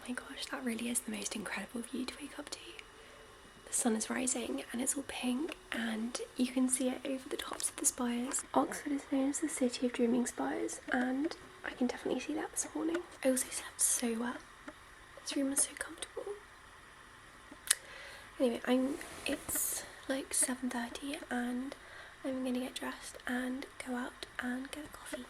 my gosh, that really is the most incredible view to wake up to. The sun is rising and it's all pink and you can see it over the tops of the spires. Oxford is known as the city of dreaming spires and I can definitely see that this morning. I also slept so well. This room was so comfortable. Anyway, it's like 7:30 and I'm gonna get dressed and go out and get a coffee.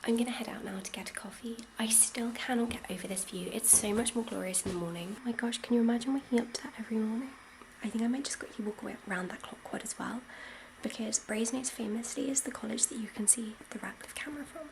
I'm gonna head out now to get a coffee. I still cannot get over this view. It's so much more glorious in the morning. Oh my gosh, can you imagine waking up to that every morning? I think I might just quickly walk away around that clock quad as well, because Brasenose famously is the college that you can see the Radcliffe camera from.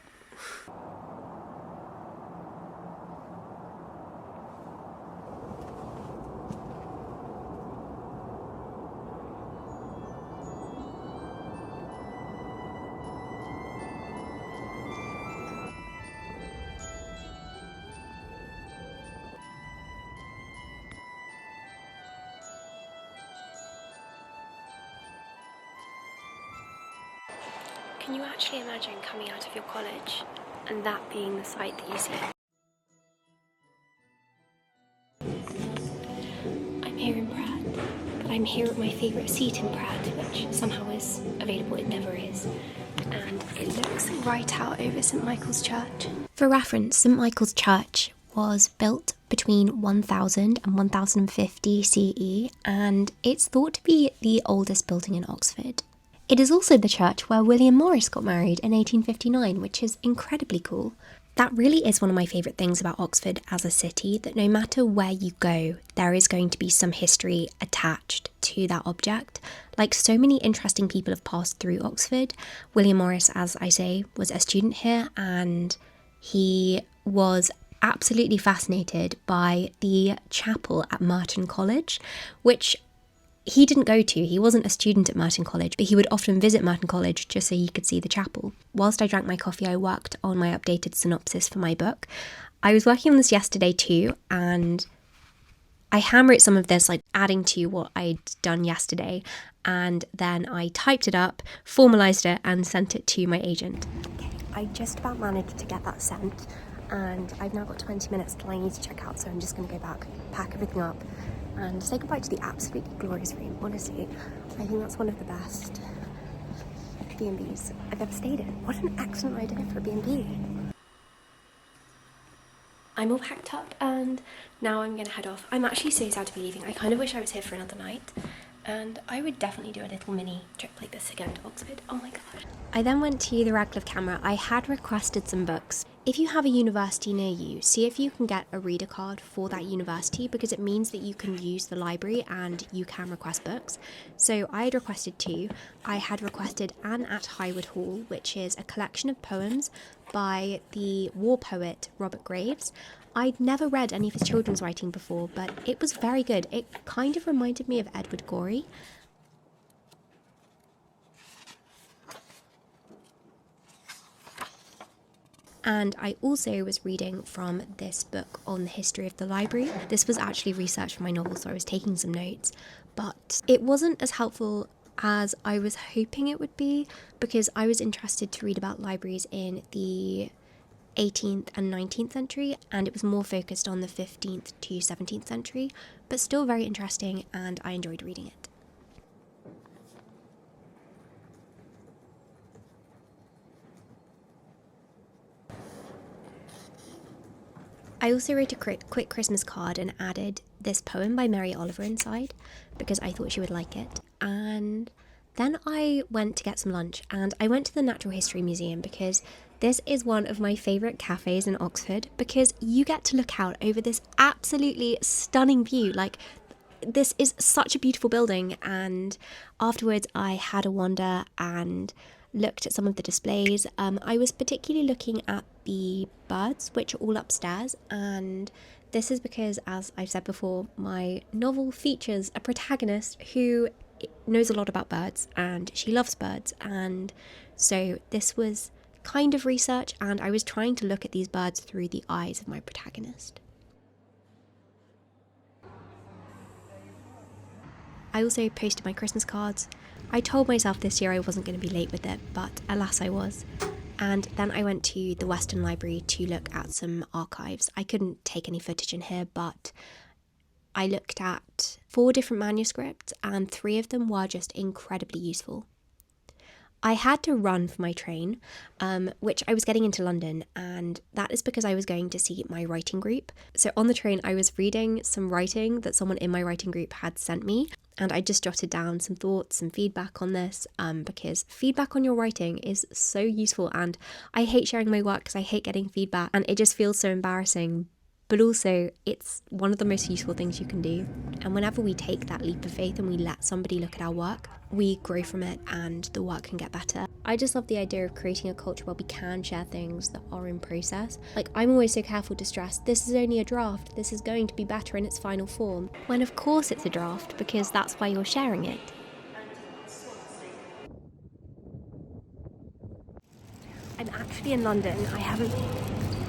Can you actually imagine coming out of your college and that being the sight that you see? I'm here in Pratt, but I'm here at my favourite seat in Pratt, which somehow is available, it never is. And it looks right out over St Michael's Church. For reference, St Michael's Church was built between 1000 and 1050 CE, and it's thought to be the oldest building in Oxford. It is also the church where William Morris got married in 1859, which is incredibly cool. That really is one of my favourite things about Oxford as a city, that no matter where you go, there is going to be some history attached to that object. Like, so many interesting people have passed through Oxford. William Morris, as I say, was a student here, and he was absolutely fascinated by the chapel at Merton College, which he didn't go to. He wasn't a student at Merton College, but he would often visit Merton College just so he could see the chapel. Whilst I drank my coffee, I worked on my updated synopsis for my book. I was working on this yesterday too, and I handwrote some of this, like adding to what I'd done yesterday, and then I typed it up, formalised it, and sent it to my agent. Okay, I just about managed to get that sent, and I've now got 20 minutes till I need to check out, so I'm just going to go back, pack everything up, and say goodbye to the absolutely glorious room. Honestly, I think that's one of the best B&Bs I've ever stayed in. What an excellent idea for a B&B. I'm all packed up and now I'm gonna head off. I'm actually so sad to be leaving. I kind of wish I was here for another night, and I would definitely do a little mini trip like this again to Oxford. Oh my god. I then went to the Radcliffe camera. I had requested some books. If you have a university near you, see if you can get a reader card for that university, because it means that you can use the library and you can request books. So I had requested 2. I had requested Anne at Highwood Hall, which is a collection of poems by the war poet Robert Graves. I'd never read any of his children's writing before, but it was very good. It kind of reminded me of Edward Gorey. And I also was reading from this book on the history of the library. This was actually research for my novel, so I was taking some notes, but it wasn't as helpful as I was hoping it would be, because I was interested to read about libraries in the 18th and 19th century, and it was more focused on the 15th to 17th century, but still very interesting, and I enjoyed reading it. I also wrote a quick Christmas card and added this poem by Mary Oliver inside, because I thought she would like it. And then I went to get some lunch, and I went to the Natural History Museum because this is one of my favourite cafes in Oxford, because you get to look out over this absolutely stunning view. Like, this is such a beautiful building, and afterwards I had a wander and looked at some of the displays. I was particularly looking at the birds, which are all upstairs, and this is because, as I've said before, my novel features a protagonist who knows a lot about birds and she loves birds, and so this was kind of research, and I was trying to look at these birds through the eyes of my protagonist. I also posted my Christmas cards. I told myself this year I wasn't going to be late with it, but alas I was. And then I went to the Western Library to look at some archives. I couldn't take any footage in here, but I looked at 4 different manuscripts and 3 of them were just incredibly useful. I had to run for my train, which I was getting into London, and that is because I was going to see my writing group. So on the train, I was reading some writing that someone in my writing group had sent me, and I just jotted down some thoughts, some feedback on this, because feedback on your writing is so useful, and I hate sharing my work because I hate getting feedback, and it just feels so embarrassing. But also, it's one of the most useful things you can do. And whenever we take that leap of faith and we let somebody look at our work, we grow from it and the work can get better. I just love the idea of creating a culture where we can share things that are in process. Like, I'm always so careful to stress, this is only a draft, this is going to be better in its final form. When of course it's a draft, because that's why you're sharing it. I'm actually in London. I haven't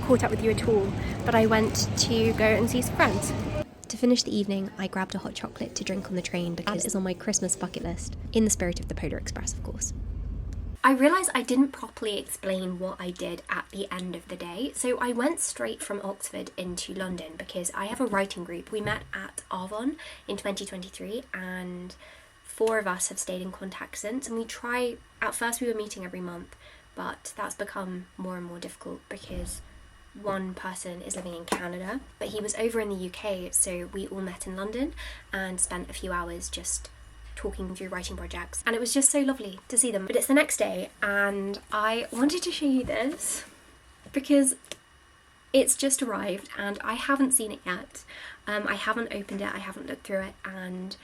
caught up with you at all, but I went to go and see some friends. To finish the evening, I grabbed a hot chocolate to drink on the train because it's on my Christmas bucket list, in the spirit of the Polar Express, of course. I realised I didn't properly explain what I did at the end of the day, so I went straight from Oxford into London because I have a writing group. We met at Arvon in 2023 and 4 of us have stayed in contact since, and at first we were meeting every month, but that's become more and more difficult because one person is living in Canada, but he was over in the UK, so we all met in London and spent a few hours just talking through writing projects, and it was just so lovely to see them. But it's the next day and I wanted to show you this because it's just arrived and I haven't seen it yet. I haven't opened it, I haven't looked through it, and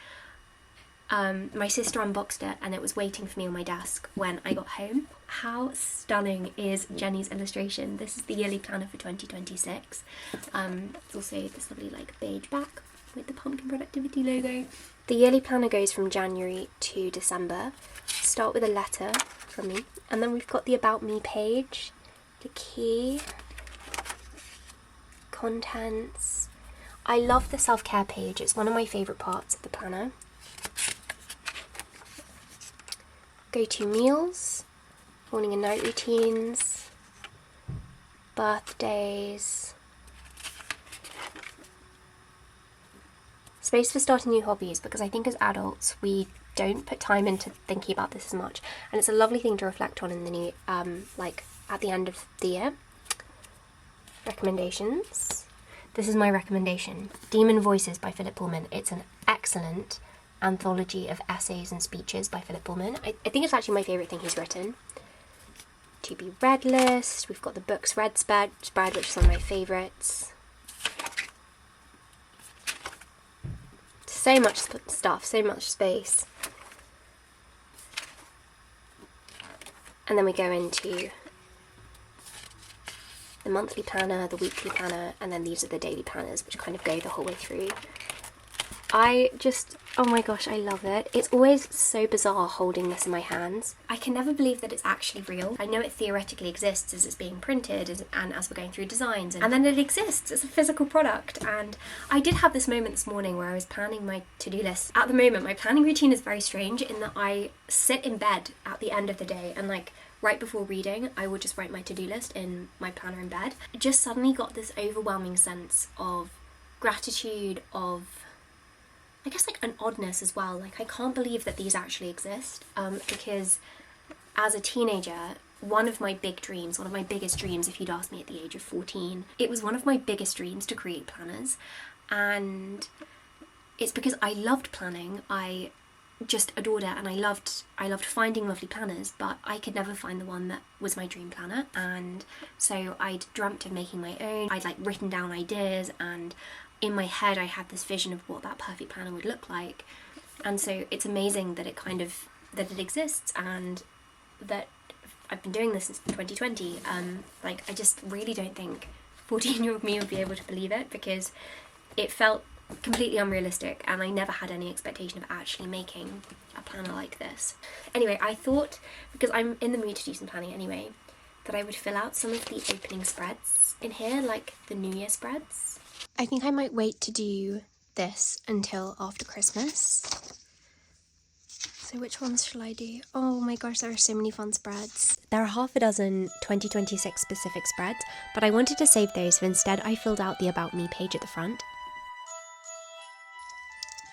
my sister unboxed it and it was waiting for me on my desk when I got home. How stunning is Jenny's illustration? This is the yearly planner for 2026. It's also this lovely beige back with the Pumpkin Productivity logo. The yearly planner goes from January to December. Start with a letter from me, and then we've got the About Me page, the key, contents. I love the self-care page. It's one of my favourite parts of the planner. Go-to meals, morning and night routines, birthdays, space for starting new hobbies, because I think as adults we don't put time into thinking about this as much, and it's a lovely thing to reflect on in the new, at the end of the year. Recommendations. This is my recommendation. Demon Voices by Philip Pullman. It's an excellent anthology of essays and speeches by Philip Pullman. I think it's actually my favourite thing he's written. To Be Read list. We've got the books read spread, which is one of my favourites. So much stuff, so much space. And then we go into the monthly planner, the weekly planner, and then these are the daily planners, which kind of go the whole way through. Oh my gosh, I love it. It's always so bizarre holding this in my hands. I can never believe that it's actually real. I know it theoretically exists as it's being printed and as we're going through designs, and then it exists as a physical product. And I did have this moment this morning where I was planning my to-do list. At the moment, my planning routine is very strange in that I sit in bed at the end of the day and right before reading, I would just write my to-do list in my planner in bed. I just suddenly got this overwhelming sense of gratitude, of I guess an oddness as well. I can't believe that these actually exist, because as a teenager, one of my biggest dreams, if you'd asked me at the age of 14, it was one of my biggest dreams to create planners, and it's because I loved planning. I just adored it, and I loved finding lovely planners, but I could never find the one that was my dream planner, and so I'd dreamt of making my own. I'd written down ideas, and in my head I had this vision of what that perfect planner would look like, and so it's amazing that it exists and that I've been doing this since 2020. I just really don't think 14-year-old me would be able to believe it, because it felt completely unrealistic, and I never had any expectation of actually making a planner like this. Anyway, I thought, because I'm in the mood to do some planning anyway, that I would fill out some of the opening spreads in here, like the New Year spreads. I think I might wait to do this until after Christmas. So which ones shall I do? Oh my gosh, there are so many fun spreads. There are half a dozen 2026 specific spreads, but I wanted to save those, so instead I filled out the About Me page at the front.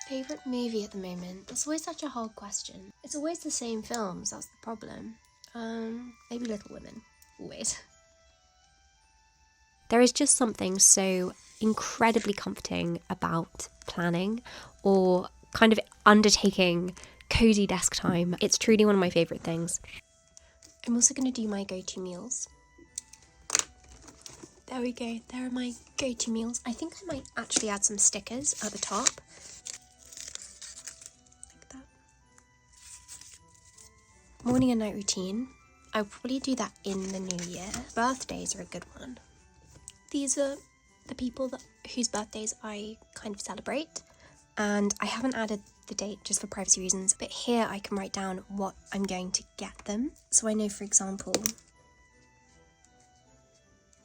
Favourite movie at the moment? It's always such a hard question. It's always the same films, that's the problem. Maybe Little Women. Always. There is just something so incredibly comforting about planning or kind of undertaking cozy desk time. It's truly one of my favourite things. I'm also going to do my go-to meals. There we go, there are my go-to meals. I think I might actually add some stickers at the top. Like that. Morning and night routine. I'll probably do that in the new year. Birthdays are a good one. These are the people whose birthdays I kind of celebrate, and I haven't added the date just for privacy reasons, but here I can write down what I'm going to get them. So I know, for example,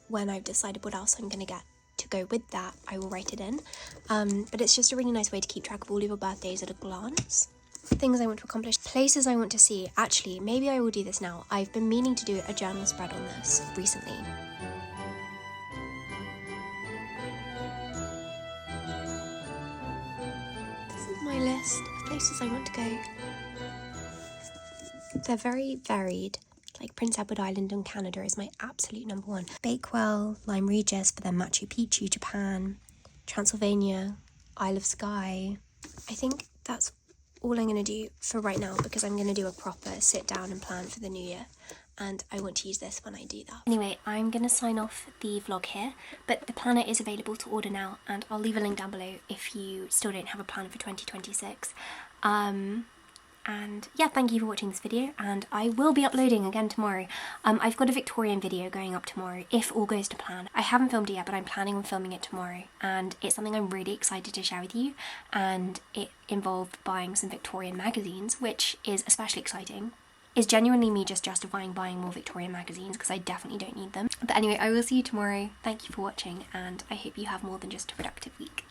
when I've decided what else I'm going to get to go with that, I will write it in. But it's just a really nice way to keep track of all of your birthdays at a glance. Things I want to accomplish, places I want to see. Actually, maybe I will do this now. I've been meaning to do a journal spread on this recently. My list of places I want to go. They're very varied. Like Prince Edward Island in Canada is my absolute number one. Bakewell, Lyme Regis, but then Machu Picchu, Japan, Transylvania, Isle of Skye. I think that's all I'm going to do for right now, because I'm going to do a proper sit down and plan for the new year, and I want to use this when I do that. Anyway, I'm going to sign off the vlog here, but the planner is available to order now, and I'll leave a link down below if you still don't have a planner for 2026. And yeah, thank you for watching this video, and I will be uploading again tomorrow. I've got a Victorian video going up tomorrow, if all goes to plan. I haven't filmed it yet, but I'm planning on filming it tomorrow, and it's something I'm really excited to share with you, and it involved buying some Victorian magazines, which is especially exciting. It's genuinely me just justifying buying more Victorian magazines, because I definitely don't need them. But anyway, I will see you tomorrow. Thank you for watching, and I hope you have more than just a productive week.